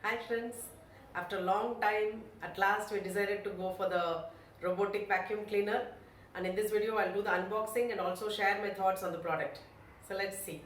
Hi friends, after a long time, at last we decided to go for the robotic vacuum cleaner, and in this video I'll do the unboxing and also share my thoughts on the product. So let's see.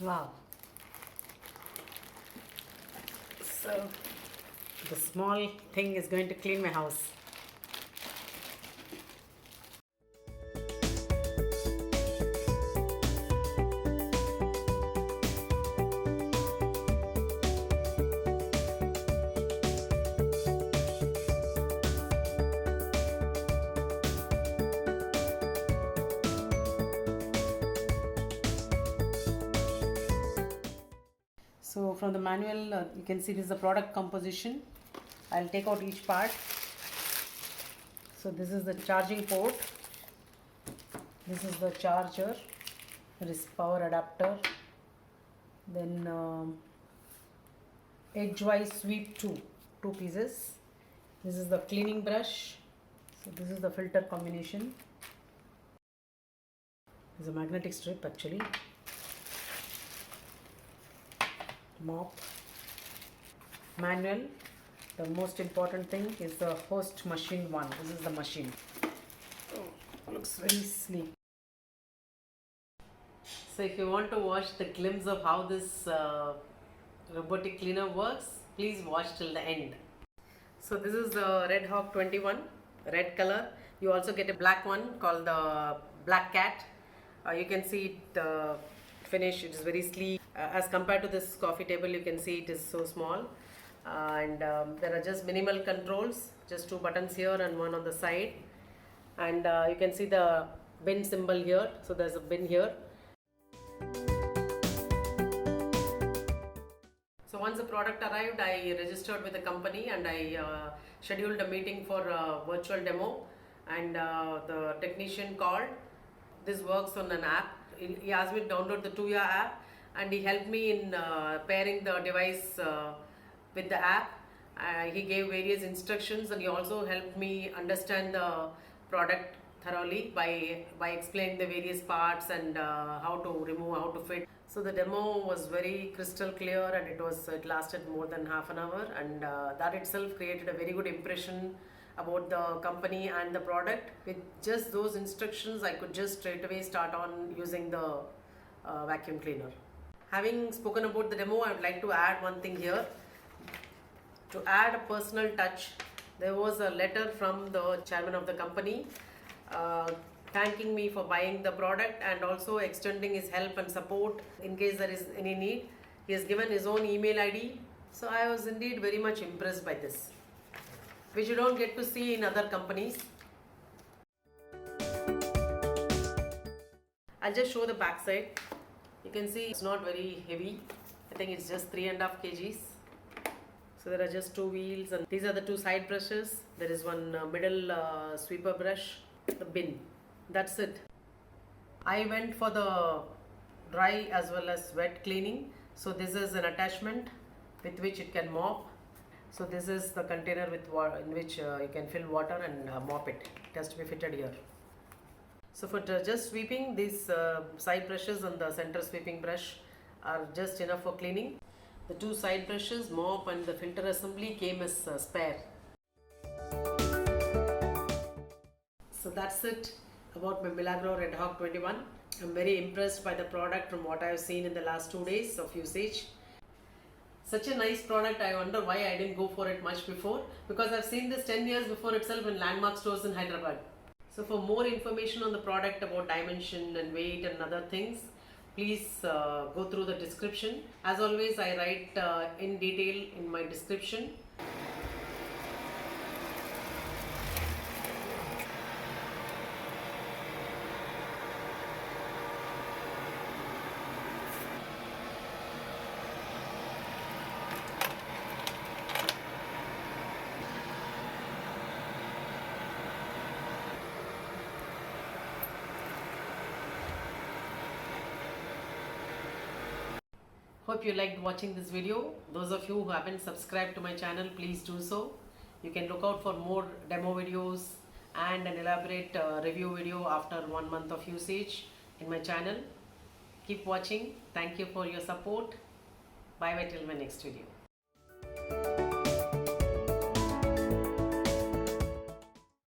Wow. So the small thing is going to clean my house. So from the manual, you can see this is the product composition. I'll take out each part. So this is the charging port. This is the charger. There is power adapter. Then edgewise sweep two pieces. This is the cleaning brush. So this is the filter combination. This is a magnetic strip actually. Mop, manual. The most important thing is the host machine one. This is the machine. Oh, looks very sleek. So if you want to watch the glimpse of how this robotic cleaner works, please watch till the end. So this is the Redhawk 21, red color. You also get a black one called the Black Cat. You can see it finish. It is very sleek. As compared to this coffee table, you can see it is so small, and there are just minimal controls, just two buttons here and one on the side, and you can see the bin symbol here. So there's a bin here. So once the product arrived, I registered with the company and I scheduled a meeting for a virtual demo, and the technician called. This works on an app. He asked me to download the Tuya app, and he helped me in pairing the device with the app. He gave various instructions, and he also helped me understand the product thoroughly by explaining the various parts and how to remove, how to fit. So the demo was very crystal clear, and it lasted more than half an hour, and that itself created a very good impression about the company and the product. With just those instructions, I could just straight away start on using the vacuum cleaner. Having spoken about the demo, I would like to add one thing here. To add a personal touch, there was a letter from the chairman of the company thanking me for buying the product and also extending his help and support in case there is any need. He has given his own email ID. So I was indeed very much impressed by this, which you don't get to see in other companies. I'll just show the back side. You can see it's not very heavy. I think it's just 3.5 kgs. So there are just two wheels, and these are the two side brushes. There is one middle sweeper brush, the bin. That's it. I went for the dry as well as wet cleaning. So this is an attachment with which it can mop. So this is the container with in which you can fill water and mop it. It has to be fitted here. So for just sweeping, these side brushes and the center sweeping brush are just enough for cleaning. The two side brushes, mop and the filter assembly came as spare. So that's it about my Milagrow Redhawk 21. I'm very impressed by the product from what I've seen in the last 2 days of usage. Such a nice product. I wonder why I didn't go for it much before, because I've seen this 10 years before itself in landmark stores in Hyderabad. So for more information on the product about dimension and weight and other things, please go through the description. As always, I write in detail in my description. Hope you liked watching this video. Those of you who haven't subscribed to my channel, please do so. You can look out for more demo videos and an elaborate review video after 1 month of usage in my channel. Keep watching. Thank you for your support. Bye bye till my next video.